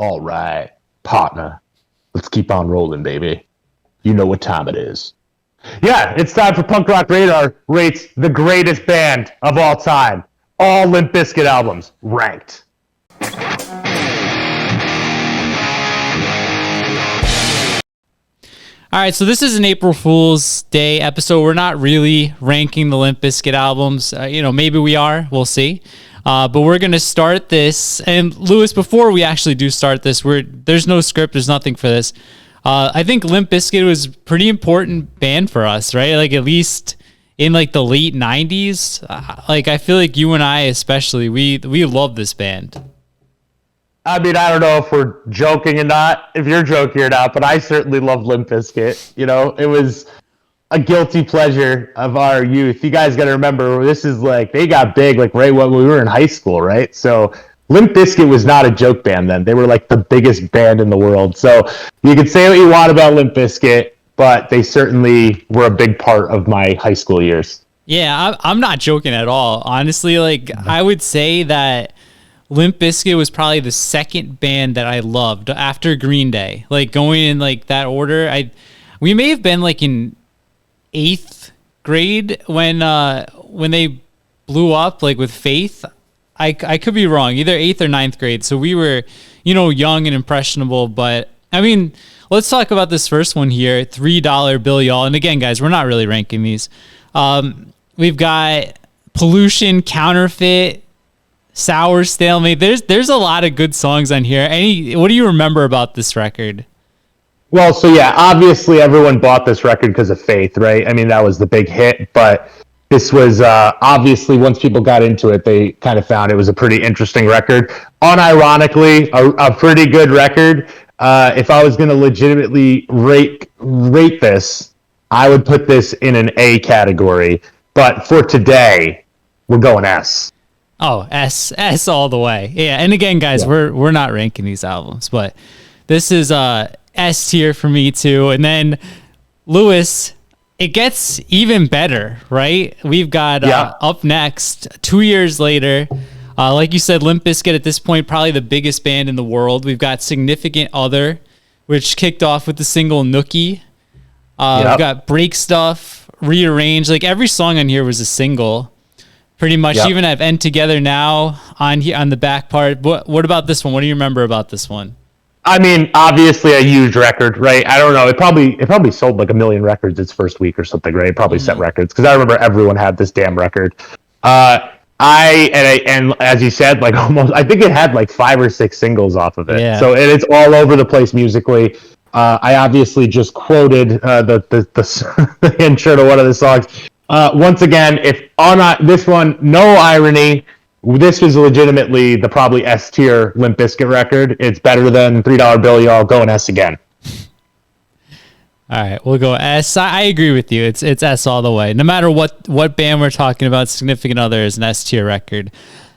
All right, partner. Let's keep on rolling, baby. You know what time it is. Yeah, it's time for Punk Rock Radar rates the greatest band of all time. All Limp Bizkit albums ranked. All right, so this is an April Fool's Day episode. We're not really ranking the Limp Bizkit albums. Maybe we are. We'll see. But we're going to start this. And Lewis, before we actually do start this, there's no script. There's nothing for this. I think Limp Bizkit was a pretty important band for us, right? Like at least in like the late 90s. I feel like you and I especially, we love this band. I mean, I don't know if we're joking or not, if you're joking or not, but I certainly love Limp Bizkit. You know, it was a guilty pleasure of our youth. You guys got to remember, this is like, they got big like right when we were in high school, right? So Limp Bizkit was not a joke band then. They were like the biggest band in the world. So you could say what you want about Limp Bizkit, but they certainly were a big part of my high school years. Yeah, I'm not joking at all. Honestly, I would say that Limp Bizkit was probably the second band that I loved after Green Day. Like going in like that order, we may have been like in 8th grade when they blew up like with Faith. I could be wrong, either 8th or 9th grade. So we were, young and impressionable. But I mean, let's talk about this first one here, $3 bill, y'all. And again, guys, we're not really ranking these. We've got Pollution, Counterfeit, Sour Stalemate. There's a lot of good songs on here. What do you remember about this record? Well, so yeah, obviously everyone bought this record because of Faith, right? I mean, that was the big hit, but this was obviously once people got into it, they kind of found it was a pretty interesting record. Unironically, a pretty good record. If I was going to legitimately rate this, I would put this in an A category. But for today, we're going S. Oh, S all the way. Yeah, and again, guys, we're not ranking these albums, but this is S tier for me too. And then Lewis, it gets even better, right? We've got up next, 2 years later, like you said, Limp Bizkit at this point probably the biggest band in the world. We've got Significant Other, which kicked off with the single Nookie. We've got Break Stuff, Rearrange. Like every song on here was a single. Pretty much, even have End Together Now on here on the back part. What about this one? What do you remember about this one? I mean, obviously a huge record, right? I don't know. It probably sold like 1 million records its first week or something, right? It probably set records because I remember everyone had this damn record. And as you said, like almost, I think it had like 5 or 6 singles off of it. Yeah. So it's all over the place musically. I obviously just quoted the intro to one of the songs. Once again, if on this one, no irony, this was legitimately the probably S tier Limp Bizkit record. It's better than $3 bill, y'all. Going S again. All right, we'll go S. I agree with you. It's S all the way. No matter what band we're talking about, Significant Other is an S tier record.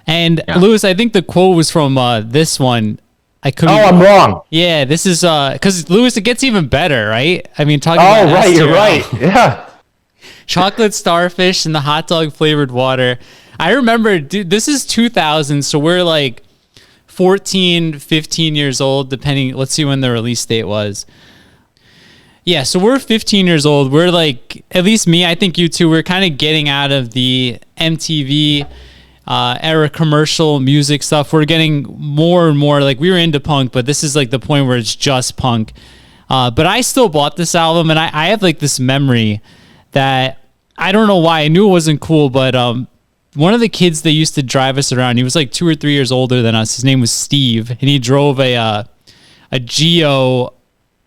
And Lewis, I think the quote was from this one. I'm wrong. Yeah, this is because Lewis, it gets even better, right? I mean, talking about right, S-tier, you're right. Yeah. Chocolate starfish and the hot dog flavored water. I remember, dude, this is 2000, so we're like 14, 15 years old, depending. Let's see when the release date was. Yeah, so we're 15 years old. We're like, at least me, I think you too, we're kind of getting out of the MTV era commercial music stuff. We're getting more and more, like we were into punk, but this is like the point where it's just punk. But I still bought this album, and I have like this memory that I don't know why. I knew it wasn't cool, but one of the kids that used to drive us around, he was like 2 or 3 years older than us. His name was Steve, and he drove a Geo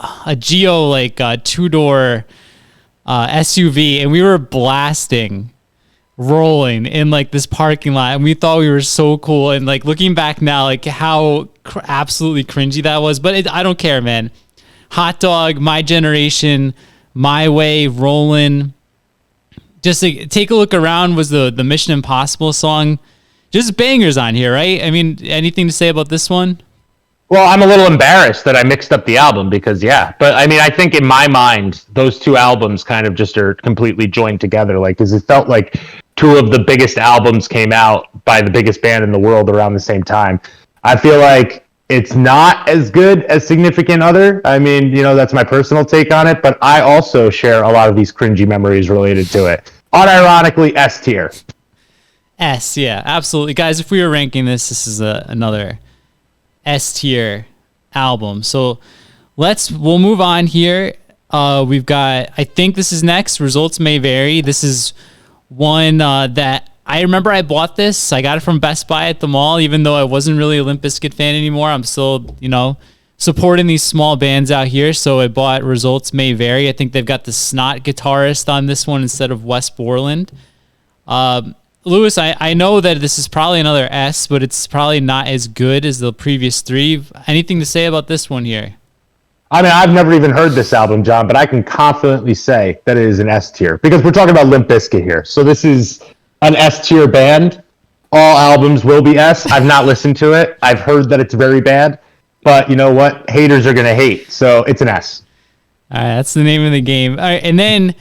like 2-door SUV, and we were blasting, rolling in like this parking lot, and we thought we were so cool. And like looking back now, like how absolutely cringy that was. But I don't care, man. Hot Dog, My Generation, My Way, Rollin'. Just like, take a look around was the Mission Impossible song. Just bangers on here, right? I mean, anything to say about this one? Well, I'm a little embarrassed that I mixed up the album because, but I mean, I think in my mind, those two albums kind of just are completely joined together. Like, because it felt like two of the biggest albums came out by the biggest band in the world around the same time. I feel like It's not as good as Significant Other. I mean, that's my personal take on it, but I also share a lot of these cringy memories related to it. Unironically, S tier. S, yeah, absolutely. Guys, if we were ranking this is another S tier album. So we'll move on here. We've got, I think this is next, Results May Vary. This is one that I remember I bought this. I got it from Best Buy at the mall, even though I wasn't really a Limp Bizkit fan anymore. I'm still, supporting these small bands out here. So I bought Results May Vary. I think they've got the Snot guitarist on this one instead of Wes Borland. Lewis, I know that this is probably another S, but it's probably not as good as the previous three. Anything to say about this one here? I mean, I've never even heard this album, John, but I can confidently say that it is an S tier because we're talking about Limp Bizkit here. So this is an S tier band. All albums will be S. I've not listened to it. I've heard that it's very bad, but you know what? Haters are going to hate. So it's an S. All right, that's the name of the game. All right, and then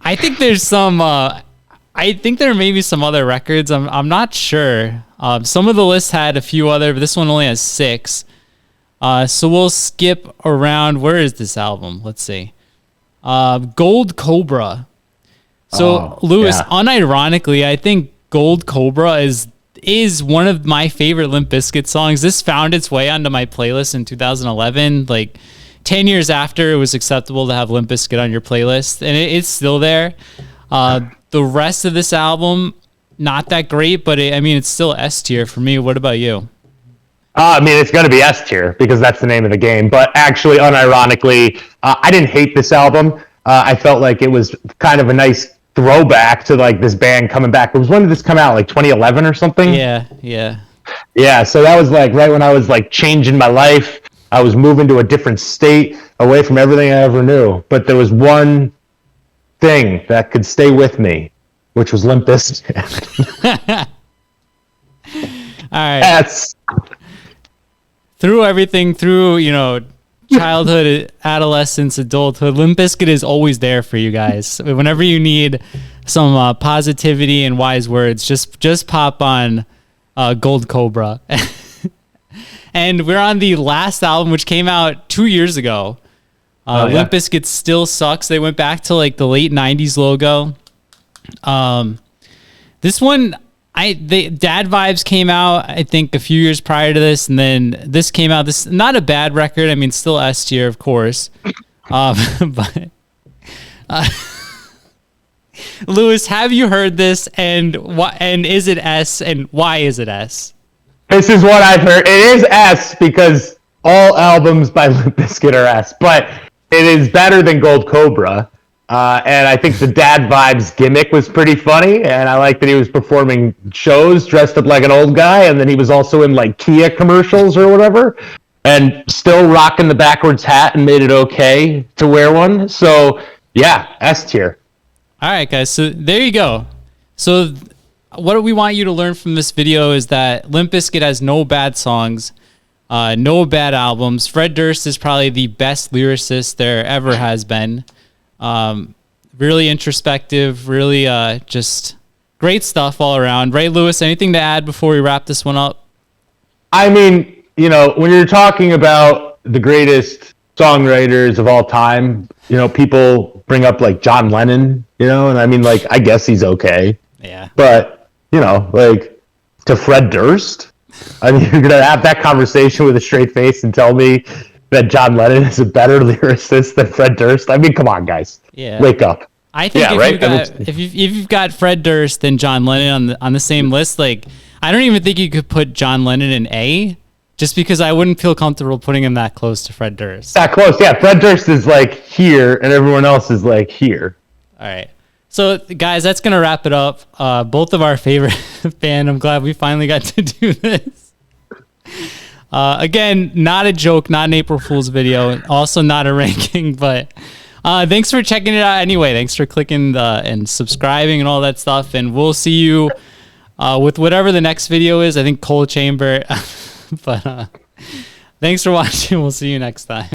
I think there's some. I think there may be some other records. I'm not sure. Some of the lists had a few other, but this one only has 6. So we'll skip around. Where is this album? Let's see. Gold Cobra. So Lewis, yeah. Unironically, I think Gold Cobra is one of my favorite Limp Bizkit songs. This found its way onto my playlist in 2011, like 10 years after it was acceptable to have Limp Bizkit on your playlist, and it's still there. The rest of this album, not that great, but it's still S tier for me. What about you? I mean, it's going to be S tier because that's the name of the game. But actually, unironically, I didn't hate this album. I felt like it was kind of a nice throwback to like this band coming back. When did this come out? Like 2011 or something? Yeah. Yeah, so that was like right when I was like changing my life. I was moving to a different state, away from everything I ever knew. But there was one thing that could stay with me, which was Limp Bizkit. All right. That's through everything, childhood, adolescence, adulthood, Limp Bizkit is always there for you guys. Whenever you need some positivity and wise words, just pop on Gold Cobra. And we're on the last album, which came out 2 years ago. Limp Bizkit still sucks. They went back to like the late 90s logo. This one, the Dad Vibes came out, I think, a few years prior to this, and then this came out. This not a bad record. I mean, still S tier, of course. But Lewis, have you heard this? And is it S? And why is it S? This is what I've heard. It is S because all albums by Limp Bizkit are S, but it is better than Gold Cobra. And I think the Dad Vibes gimmick was pretty funny, and I like that he was performing shows dressed up like an old guy, and then he was also in like Kia commercials or whatever, and still rocking the backwards hat and made it okay to wear one. So yeah, S tier. All right, guys. So there you go. So what we want you to learn from this video is that Limp Bizkit has no bad songs, no bad albums. Fred Durst is probably the best lyricist there ever has been. Really introspective, really just great stuff all around. Right, Lewis? Anything to add before we wrap this one up? I mean, when you're talking about the greatest songwriters of all time, people bring up like John Lennon, and I mean, like, I guess he's okay. Yeah. But, like, to Fred Durst, I mean, you're going to have that conversation with a straight face and tell me that John Lennon is a better lyricist than Fred Durst? I mean, come on, guys. Yeah. Wake up. I think if you've got Fred Durst and John Lennon on the same list, like, I don't even think you could put John Lennon in A, just because I wouldn't feel comfortable putting him that close to Fred Durst. That close, yeah. Fred Durst is like here, and everyone else is like here. All right. So, guys, that's going to wrap it up. Both of our favorite band. I'm glad we finally got to do this. Again, not a joke, not an April Fool's video, and also not a ranking, but thanks for checking it out anyway. Thanks for clicking and subscribing and all that stuff, and we'll see you with whatever the next video is. I think Coal Chamber, but thanks for watching. We'll see you next time.